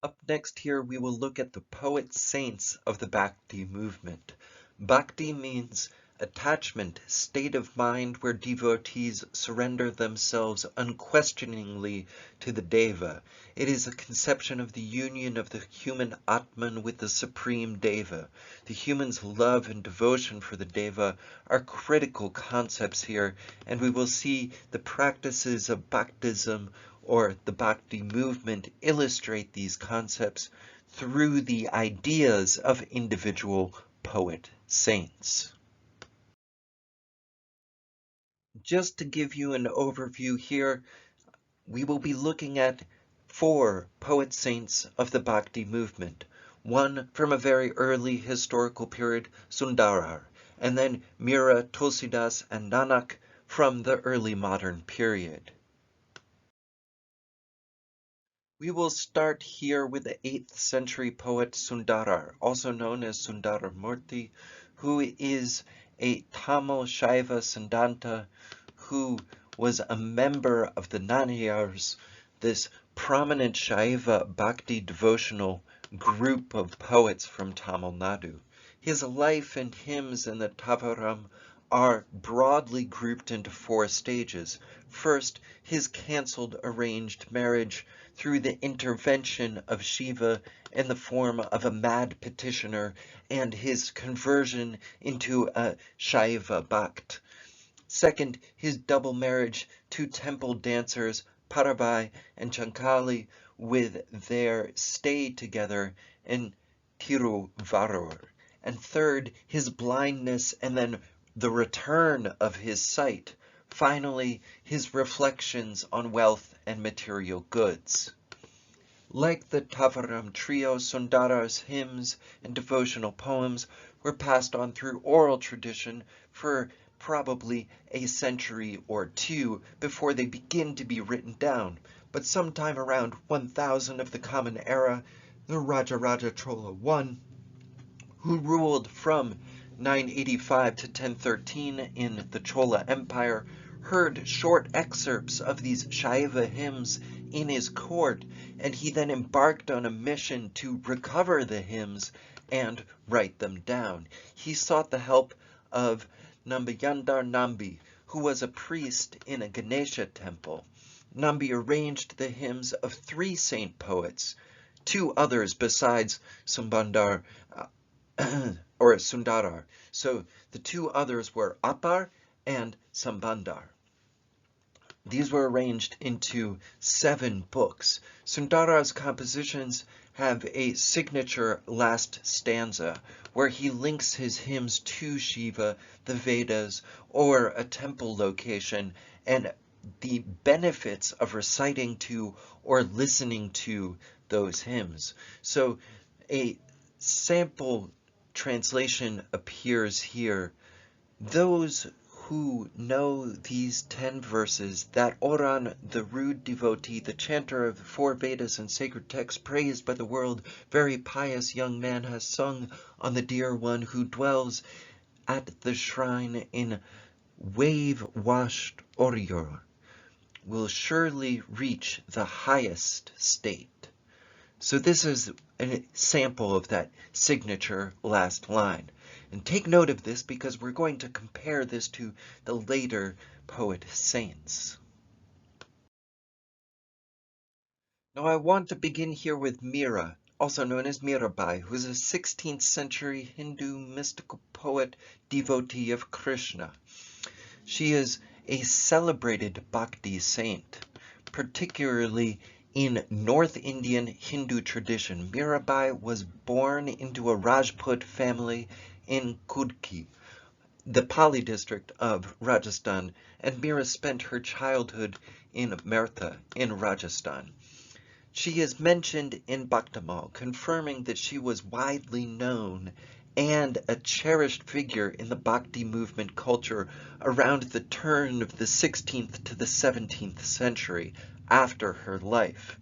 Up next here, we will look at the poet saints of the Bhakti movement. Bhakti means attachment, state of mind where devotees surrender themselves unquestioningly to the Deva. It is a conception of the union of the human Atman with the supreme Deva. The human's love and devotion for the Deva are critical concepts here, and we will see the practices of Bhaktism or the Bhakti movement illustrate these concepts through the ideas of individual poet saints. Just to give you an overview here, we will be looking at 4 poet saints of the Bhakti movement. One from a very early historical period, Sundarar, and then Meera, Tulsidas, and Nanak from the early modern period. We will start here with the 8th century poet Sundarar, also known as Sundaramurti, who is a Tamil Shaiva Siddhanta who was a member of the Nanayars, this prominent Shaiva Bhakti devotional group of poets from Tamil Nadu. His life and hymns in the Tavaram are broadly grouped into 4 stages. First, his cancelled arranged marriage through the intervention of Shiva in the form of a mad petitioner and his conversion into a Shaiva Bhakt. Second, his double marriage to temple dancers Parabai and Chankali with their stay together in Tiruvarur. And third, his blindness and then the return of his sight. Finally, his reflections on wealth and material goods. Like the Tavaram trio, Sundarar's hymns and devotional poems were passed on through oral tradition for probably a century or 2 before they begin to be written down, but sometime around 1000 of the Common Era, the Rajaraja Chola I, who ruled from 985 to 1013 in the Chola Empire, heard short excerpts of these Shaiva hymns in his court, and he then embarked on a mission to recover the hymns and write them down. He sought the help of Nambayandar Nambi, who was a priest in a Ganesha temple. Nambi arranged the hymns of 3 saint poets, 2 others besides Sundarar. So the 2 others were Appar and Sambandar. These were arranged into 7 books. Sundarar's compositions have a signature last stanza where he links his hymns to Shiva, the Vedas, or a temple location, and the benefits of reciting to or listening to those hymns. So a sample translation appears here. Those who know these 10 verses, that Oran, the rude devotee, the chanter of the 4 Vedas and sacred texts, praised by the world, very pious young man, has sung on the dear one who dwells at the shrine in wave-washed Orior, will surely reach the highest state. So this is a sample of that signature last line. And take note of this because we're going to compare this to the later poet saints. Now I want to begin here with Meera, also known as Mirabai, who is a 16th century Hindu mystical poet, devotee of Krishna. She is a celebrated Bhakti saint, particularly in North Indian Hindu tradition. Mirabai was born into a Rajput family in Kudki, the Pali district of Rajasthan, and Meera spent her childhood in Mertha in Rajasthan. She is mentioned in Bhaktamal, confirming that she was widely known and a cherished figure in the Bhakti movement culture around the turn of the 16th to the 17th century after her life.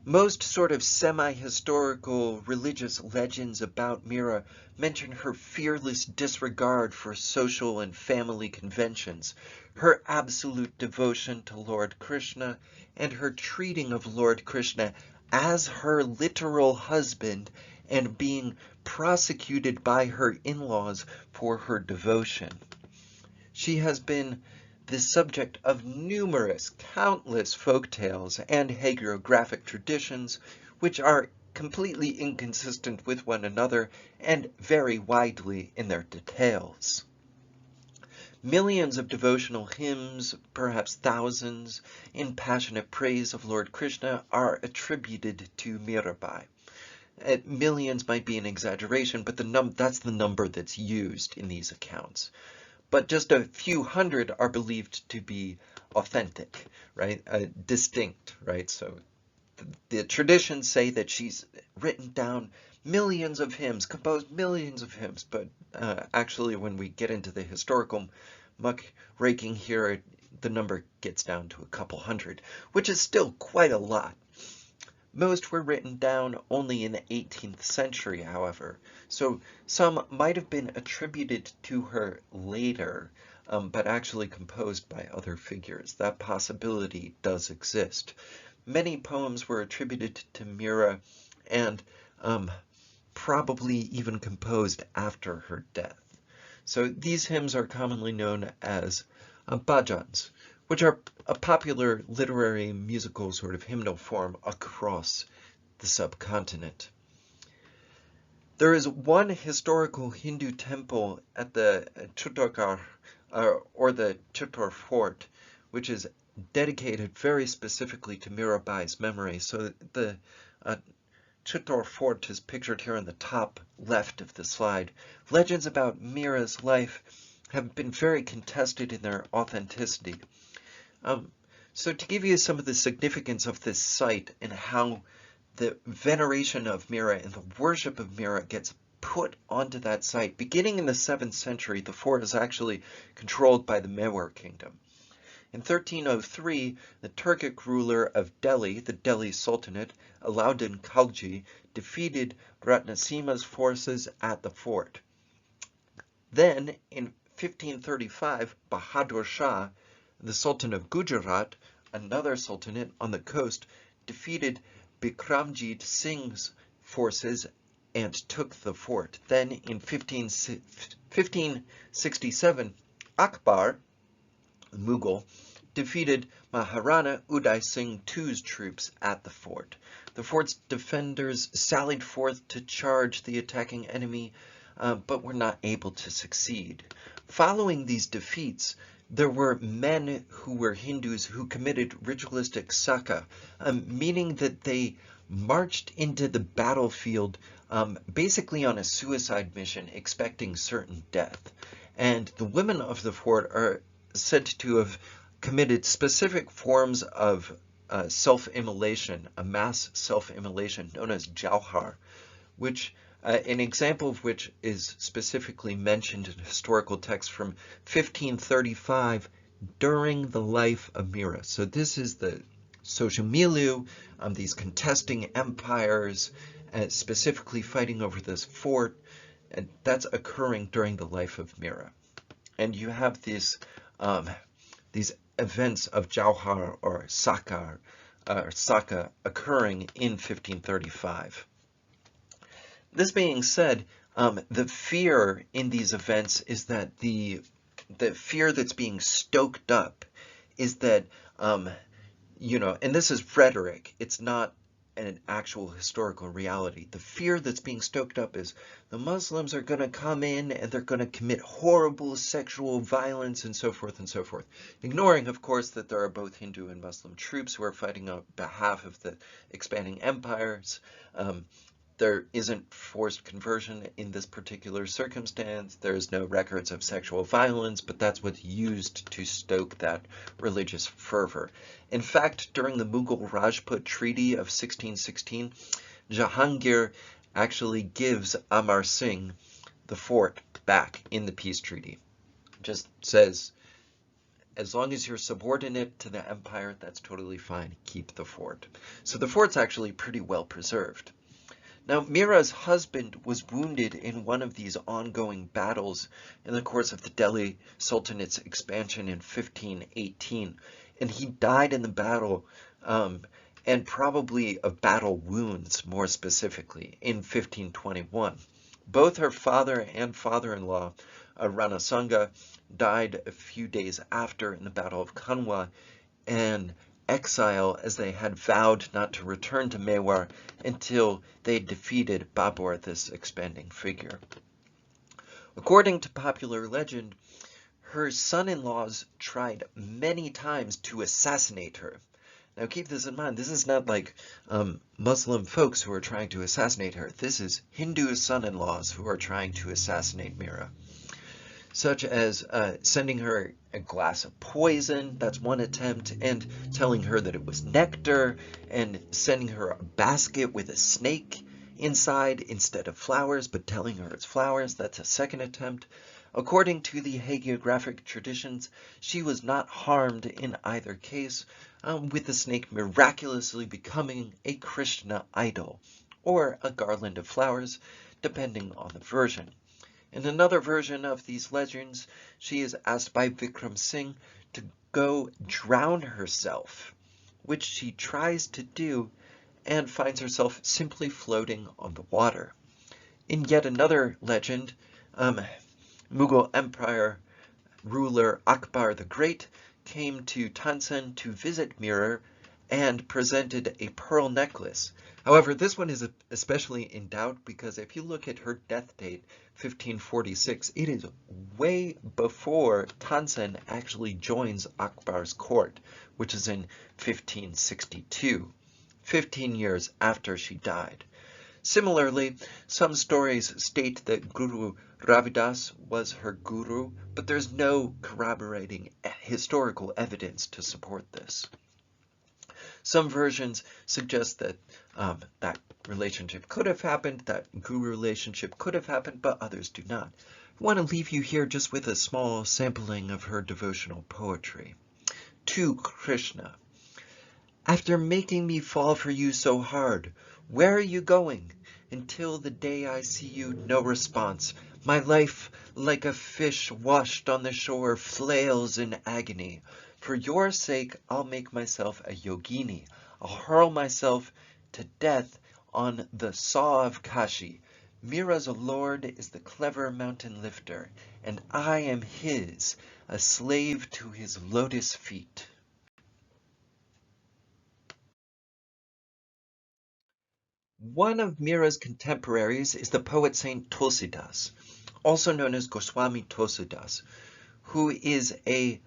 Most sort of semi-historical religious legends about Meera mention her fearless disregard for social and family conventions, her absolute devotion to Lord Krishna, and her treating of Lord Krishna as her literal husband and being prosecuted by her in-laws for her devotion. She has been the subject of numerous, countless folk tales and hagiographic traditions, which are completely inconsistent with one another and vary widely in their details. Millions of devotional hymns, perhaps thousands, in passionate praise of Lord Krishna are attributed to Mirabai. Millions might be an exaggeration, but that's the number that's used in these accounts. But just a few hundred are believed to be authentic, right? Distinct, right? So the traditions say that she's written down millions of hymns, composed millions of hymns, but actually when we get into the historical muck-raking here, the number gets down to a couple hundred, which is still quite a lot. Most were written down only in the 18th century, however, so some might have been attributed to her later, but actually composed by other figures. That possibility does exist. Many poems were attributed to Meera and probably even composed after her death. So these hymns are commonly known as bhajans, which are a popular literary musical sort of hymnal form across the subcontinent. There is one historical Hindu temple at the Chittorgarh, or the Chittor fort, which is dedicated very specifically to Mirabai's memory. So the Chittor fort is pictured here in the top left of the slide. Legends about Meera's life have been very contested in their authenticity. So to give you some of the significance of this site and how the veneration of Meera and the worship of Meera gets put onto that site, beginning in the 7th century, the fort is actually controlled by the Mewar kingdom. In 1303, the Turkic ruler of Delhi, the Delhi Sultanate, Alauddin Khalji, defeated Ratnasima's forces at the fort. Then, in 1535, Bahadur Shah, the Sultan of Gujarat, another sultanate on the coast, defeated Bikramjit Singh's forces and took the fort. Then in 1567, Akbar, the Mughal, defeated Maharana Uday Singh II's troops at the fort. The fort's defenders sallied forth to charge the attacking enemy, but were not able to succeed. Following these defeats, there were men who were Hindus who committed ritualistic saka, meaning that they marched into the battlefield basically on a suicide mission, expecting certain death. And the women of the fort are said to have committed specific forms of self-immolation, a mass self-immolation known as jauhar, which an example of which is specifically mentioned in historical texts from 1535 during the life of Meera. So this is the social milieu, these contesting empires, specifically fighting over this fort, and that's occurring during the life of Meera. And you have these events of jauhar or saka occurring in 1535. This being said, the fear in these events is that the fear that's being stoked up is that, and this is rhetoric, it's not an actual historical reality. The fear that's being stoked up is the Muslims are going to come in and they're going to commit horrible sexual violence and so forth and so forth. Ignoring, of course, that there are both Hindu and Muslim troops who are fighting on behalf of the expanding empires. There isn't forced conversion in this particular circumstance. There's no records of sexual violence, but that's what's used to stoke that religious fervor. In fact, during the Mughal Rajput Treaty of 1616, Jahangir actually gives Amar Singh the fort back in the peace treaty. Just says, as long as you're subordinate to the empire, that's totally fine. Keep the fort. So the fort's actually pretty well preserved. Now, Meera's husband was wounded in one of these ongoing battles in the course of the Delhi Sultanate's expansion in 1518, and he died in the battle, and probably of battle wounds more specifically in 1521. Both her father and father-in-law, Ranasanga, died a few days after in the Battle of Kanwa, and exile as they had vowed not to return to Mewar until they defeated Babur, this expanding figure. According to popular legend, her son-in-laws tried many times to assassinate her. Now keep this in mind, this is not like Muslim folks who are trying to assassinate her. This is Hindu son-in-laws who are trying to assassinate Meera, such as sending her a glass of poison, that's one attempt, and telling her that it was nectar, and sending her a basket with a snake inside instead of flowers, but telling her it's flowers, that's a second attempt. According to the hagiographic traditions, she was not harmed in either case, with the snake miraculously becoming a Krishna idol, or a garland of flowers, depending on the version. In another version of these legends, she is asked by Vikram Singh to go drown herself, which she tries to do and finds herself simply floating on the water. In yet another legend, Mughal Empire ruler Akbar the Great came to Tansen to visit Meera and presented a pearl necklace. However, this one is especially in doubt because if you look at her death date, 1546, it is way before Tansen actually joins Akbar's court, which is in 1562, 15 years after she died. Similarly, some stories state that Guru Ravidas was her guru, but there's no corroborating historical evidence to support this. Some versions suggest that that relationship could have happened, that guru relationship could have happened, but others do not. I want to leave you here just with a small sampling of her devotional poetry. To Krishna. After making me fall for you so hard, where are you going? Until the day I see you, no response. My life, like a fish washed on the shore, flails in agony. For your sake, I'll make myself a yogini. I'll hurl myself to death on the saw of Kashi. Meera's lord is the clever mountain lifter, and I am his, a slave to his lotus feet. One of Meera's contemporaries is the poet Saint Tulsidas, also known as Goswami Tulsidas, who is a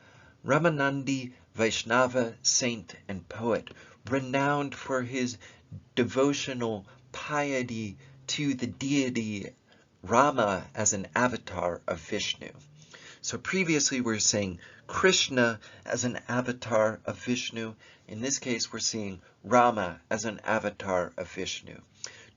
Ramanandi Vaishnava saint and poet, renowned for his devotional piety to the deity Rama as an avatar of Vishnu. So previously we were saying Krishna as an avatar of Vishnu. In this case, we're seeing Rama as an avatar of Vishnu.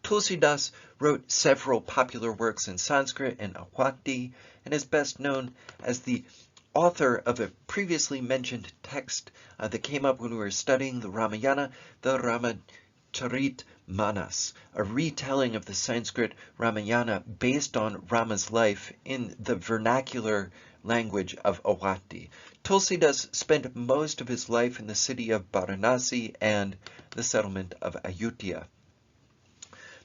Tulsidas wrote several popular works in Sanskrit and Bhakti, and is best known as the author of a previously mentioned text that came up when we were studying the Ramayana, the Ramacharita-manas, a retelling of the Sanskrit Ramayana based on Rama's life in the vernacular language of Awadhi. Tulsidas spent most of his life in the city of Varanasi and the settlement of Ayutthaya.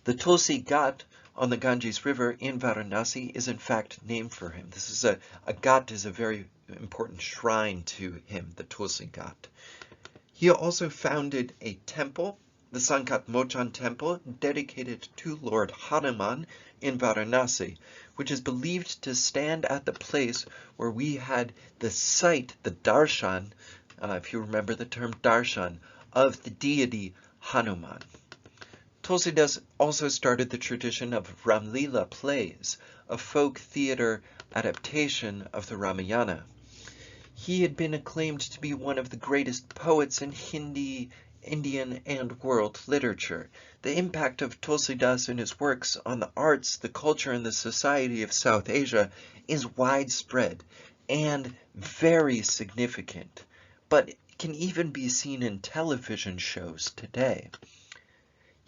The Tulsi Ghat on the Ganges River in Varanasi is in fact named for him. This is a ghat is a very important shrine to him, the Tulsi Ghat. He also founded a temple, the Sankat Mochan temple, dedicated to Lord Hanuman in Varanasi, which is believed to stand at the place where we had the site, the darshan, if you remember the term darshan, of the deity Hanuman. Tulsidas also started the tradition of Ramlila plays, a folk theater adaptation of the Ramayana. He had been acclaimed to be one of the greatest poets in Hindi, Indian, and world literature. The impact of Tulsidas and his works on the arts, the culture, and the society of South Asia is widespread and very significant, but can even be seen in television shows today.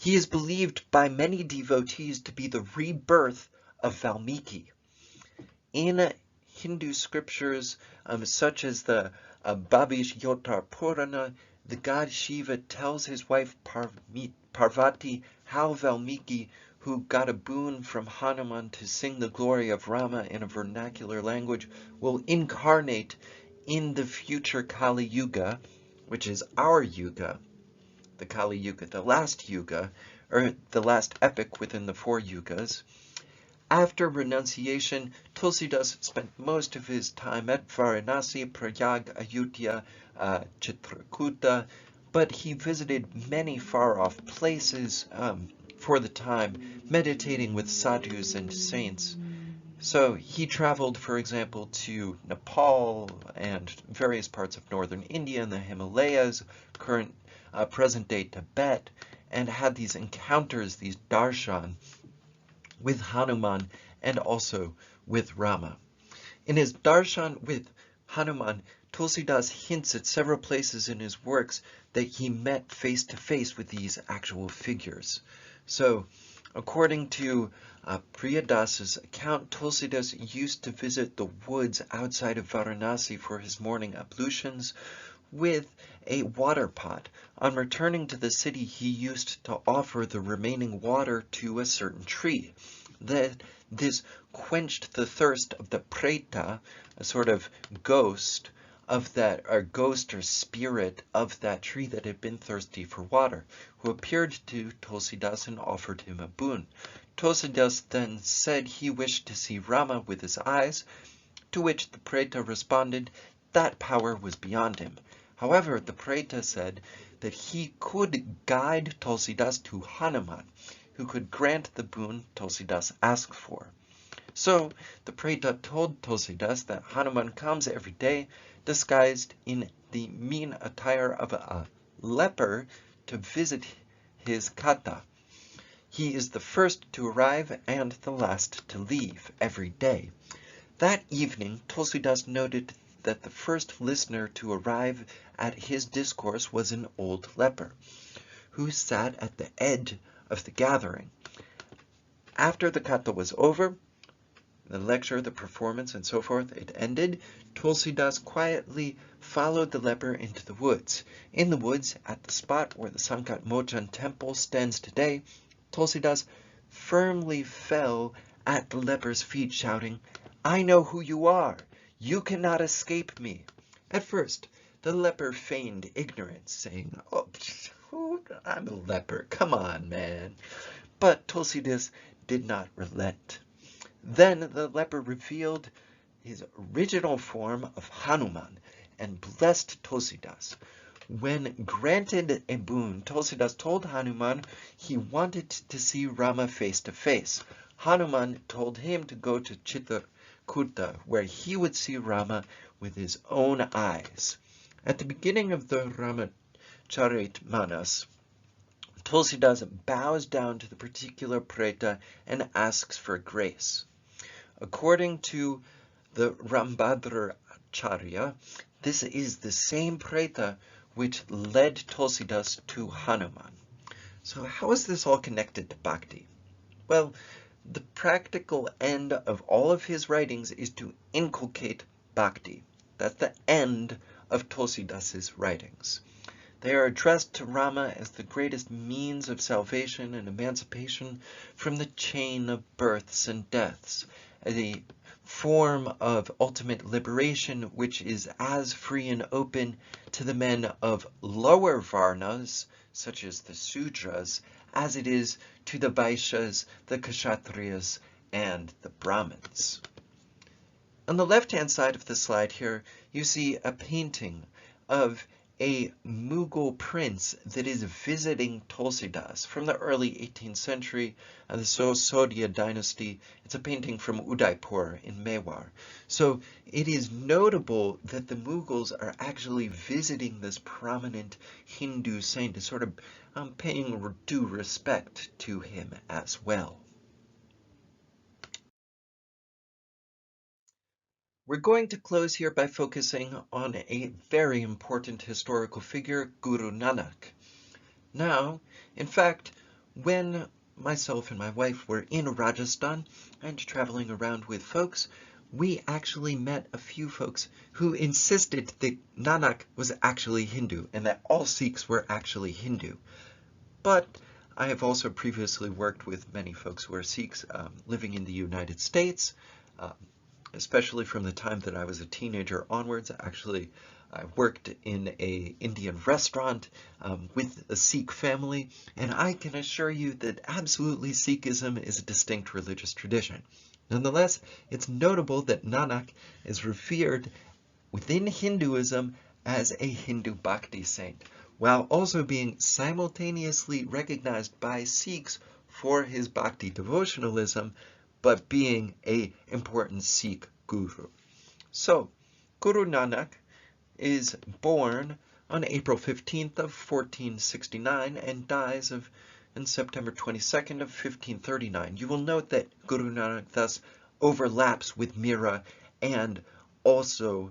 He is believed by many devotees to be the rebirth of Valmiki. In Hindu scriptures, such as the Bhavishyotar Purana, the god Shiva tells his wife Parvati how Valmiki, who got a boon from Hanuman to sing the glory of Rama in a vernacular language, will incarnate in the future Kali Yuga, which is our Yuga, the Kali Yuga, the last Yuga, or the last epic within the 4 Yugas. After renunciation, Tulsidas spent most of his time at Varanasi, Prayag, Ayodhya, Chitrakuta, but he visited many far-off places for the time, meditating with sadhus and saints. So he traveled, for example, to Nepal and various parts of northern India and the Himalayas, present-day Tibet, and had these encounters, these darshan, with Hanuman and also with Rama. In his darshan with Hanuman, Tulsidas hints at several places in his works that he met face to face with these actual figures. So, according to Priyadasa's account, Tulsidas used to visit the woods outside of Varanasi for his morning ablutions with a water pot. On returning to the city, he used to offer the remaining water to a certain tree. This quenched the thirst of the preta, a sort of ghost of that, or ghost or spirit of that tree that had been thirsty for water, who appeared to Tulsidas and offered him a boon. Tulsidas then said he wished to see Rama with his eyes, to which the preta responded that power was beyond him. However, the preta said that he could guide Tulsidas to Hanuman, who could grant the boon Tulsidas asked for. So the preta told Tulsidas that Hanuman comes every day disguised in the mean attire of a leper to visit his kata. He is the first to arrive and the last to leave every day. That evening, Tulsidas noted that the first listener to arrive at his discourse was an old leper, who sat at the edge of the gathering. After the kata was over, the lecture, the performance, and so forth, it ended, Tulsidas quietly followed the leper into the woods. In the woods, at the spot where the Sankat Mochan temple stands today, Tulsidas firmly fell at the leper's feet, shouting, "I know who you are! You cannot escape me!" At first, the leper feigned ignorance, saying, "Oh, I'm a leper, come on, man." But Tulsidas did not relent. Then the leper revealed his original form of Hanuman and blessed Tulsidas. When granted a boon, Tulsidas told Hanuman he wanted to see Rama face to face. Hanuman told him to go to Chitrakuta, where he would see Rama with his own eyes. At the beginning of the Ramacharitmanas, Tulsidas bows down to the particular preta and asks for grace. According to the Rambhadracharya, this is the same preta which led Tulsidas to Hanuman. So how is this all connected to Bhakti? Well, the practical end of all of his writings is to inculcate Bhakti. That's the end of Tulsidas's writings. They are addressed to Rama as the greatest means of salvation and emancipation from the chain of births and deaths, as a form of ultimate liberation which is as free and open to the men of lower varnas, such as the Sudras, as it is to the Vaishyas, the Kshatriyas, and the Brahmins. On the left-hand side of the slide here, you see a painting of a Mughal prince that is visiting Tulsidas from the early 18th century, the Sisodiya dynasty. It's a painting from Udaipur in Mewar. So it is notable that the Mughals are actually visiting this prominent Hindu saint, sort of paying due respect to him as well. We're going to close here by focusing on a very important historical figure, Guru Nanak. Now, in fact, when myself and my wife were in Rajasthan and traveling around with folks, we actually met a few folks who insisted that Nanak was actually Hindu and that all Sikhs were actually Hindu. But I have also previously worked with many folks who are Sikhs living in the United States, especially from the time that I was a teenager onwards. Actually, I worked in an Indian restaurant with a Sikh family, and I can assure you that absolutely Sikhism is a distinct religious tradition. Nonetheless, it's notable that Nanak is revered within Hinduism as a Hindu Bhakti saint, while also being simultaneously recognized by Sikhs for his Bhakti devotionalism, but being an important Sikh guru. So, Guru Nanak is born on April 15th of 1469 and dies on September 22nd of 1539. You will note that Guru Nanak thus overlaps with Meera and also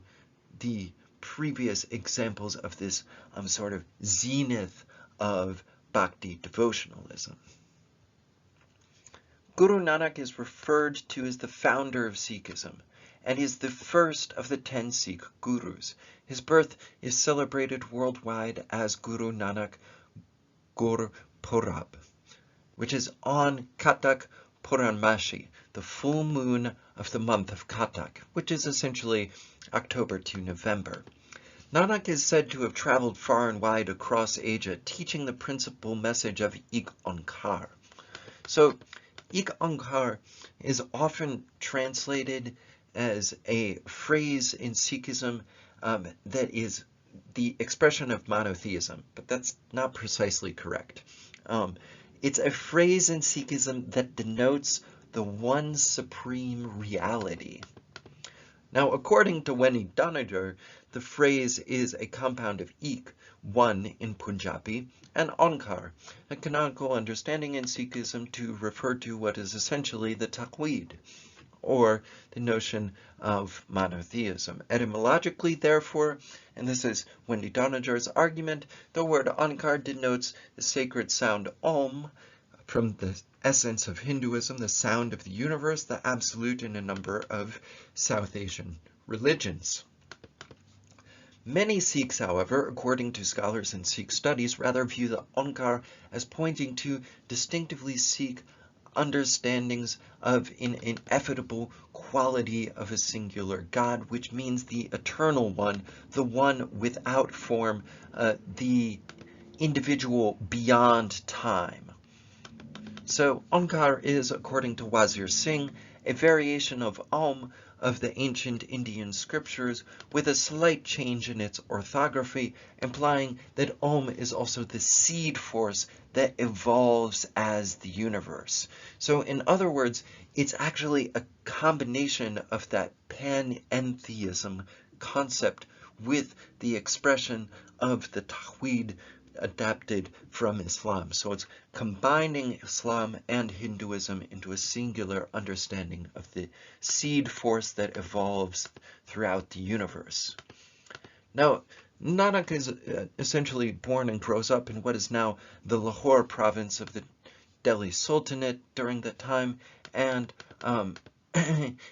the previous examples of this sort of zenith of Bhakti devotionalism. Guru Nanak is referred to as the founder of Sikhism and is the first of the 10 Sikh gurus. His birth is celebrated worldwide as Guru Nanak Gurpurab, which is on Katak Purnamashi, the full moon of the month of Katak, which is essentially October to November. Nanak is said to have traveled far and wide across Asia, teaching the principal message of Ik Onkar. So, Ik Onkar is often translated as a phrase in Sikhism that is the expression of monotheism, but that's not precisely correct. It's a phrase in Sikhism that denotes the one supreme reality. Now, according to Wendy Doniger, the phrase is a compound of Ik, one in Punjabi, and Onkar, a canonical understanding in Sikhism to refer to what is essentially the Tawhid, or the notion of monotheism. Etymologically, therefore, and this is Wendy Doniger's argument, the word Onkar denotes the sacred sound Om, from the essence of Hinduism, the sound of the universe, the absolute in a number of South Asian religions. Many Sikhs, however, according to scholars in Sikh studies, rather view the Onkar as pointing to distinctively Sikh understandings of an ineffable quality of a singular God, which means the eternal one, the one without form, the individual beyond time. So Onkar is, according to Wazir Singh, a variation of Om of the ancient Indian scriptures with a slight change in its orthography, implying that Om is also the seed force that evolves as the universe. So in other words, it's actually a combination of that panentheism concept with the expression of the Tawhid adapted from Islam. So it's combining Islam and Hinduism into a singular understanding of the seed force that evolves throughout the universe. Now, Nanak is essentially born and grows up in what is now the Lahore province of the Delhi Sultanate during that time, and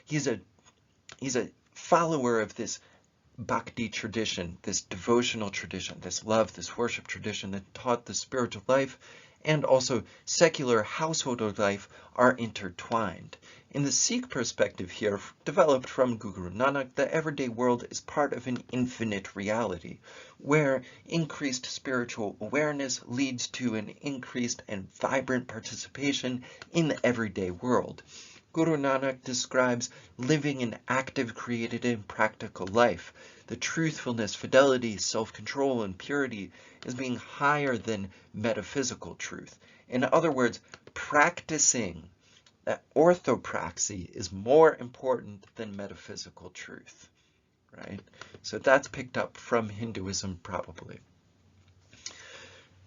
he's a follower of this Bhakti tradition, this devotional tradition, this love, this worship tradition that taught the spiritual life and also secular household life are intertwined. In the Sikh perspective here, developed from Guru Nanak, the everyday world is part of an infinite reality, where increased spiritual awareness leads to an increased and vibrant participation in the everyday world. Guru Nanak describes living an active, created, and practical life. The truthfulness, fidelity, self-control, and purity as being higher than metaphysical truth. In other words, practicing, that orthopraxy is more important than metaphysical truth, right? So that's picked up from Hinduism probably.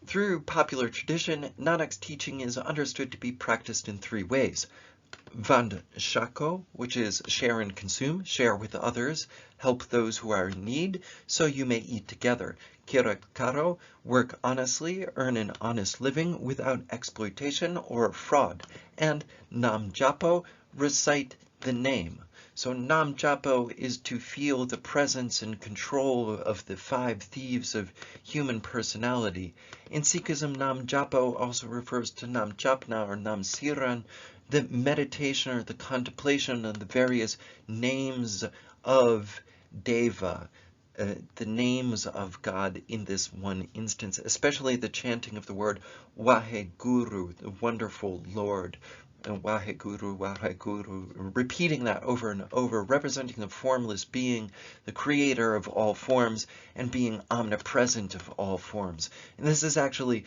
Through popular tradition, Nanak's teaching is understood to be practiced in 3 ways. Vand Shako, which is share and consume, share with others, help those who are in need, so you may eat together. Kirakaro, work honestly, earn an honest living without exploitation or fraud. And Nam Japo, recite the name. So Nam Japo is to feel the presence and control of the 5 thieves of human personality. In Sikhism, Nam Japo also refers to Nam Japna or Nam Siran, the meditation or the contemplation on the various names of Deva, the names of God in this one instance, especially the chanting of the word Waheguru, the wonderful Lord, and Waheguru, Waheguru, repeating that over and over, representing the formless being, the creator of all forms, and being omnipresent of all forms. And this is actually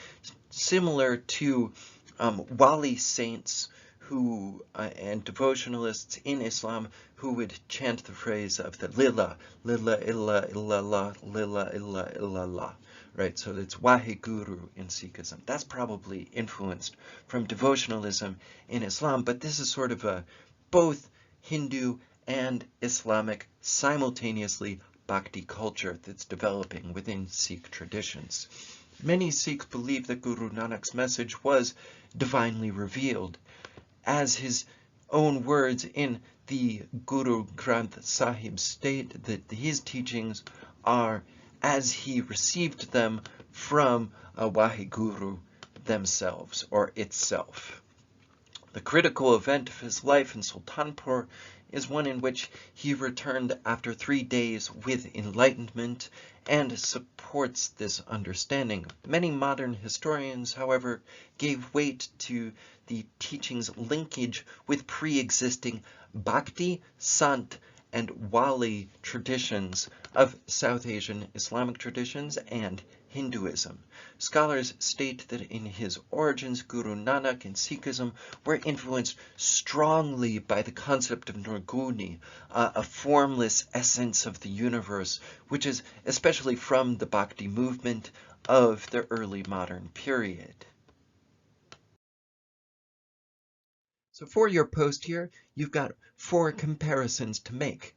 similar to Wali saints who and devotionalists in Islam who would chant the phrase of the Lillah, Lillah illa illallah, Lillah illa illallah. Right, so it's Waheguru in Sikhism. That's probably influenced from devotionalism in Islam, but this is sort of a both Hindu and Islamic simultaneously Bhakti culture that's developing within Sikh traditions. Many Sikhs believe that Guru Nanak's message was divinely revealed. As his own words in the Guru Granth Sahib state, that his teachings are as he received them from Waheguru themselves or itself. The critical event of his life in Sultanpur is one in which he returned after 3 days with enlightenment and supports this understanding. Many modern historians, however, gave weight to the teaching's linkage with pre-existing Bhakti, Sant, and Wali traditions of South Asian Islamic traditions and Hinduism. Scholars state that in his origins, Guru Nanak and Sikhism were influenced strongly by the concept of Nirguni, a formless essence of the universe, which is especially from the Bhakti movement of the early modern period. So for your post here, you've got 4 comparisons to make.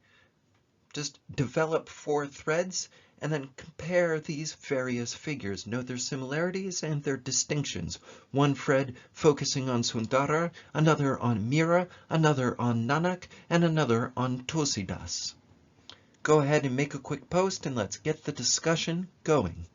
Just develop 4 threads and then compare these various figures. Note their similarities and their distinctions. One thread focusing on Sundara, another on Meera, another on Nanak, and another on Tulsidas. Go ahead and make a quick post and let's get the discussion going.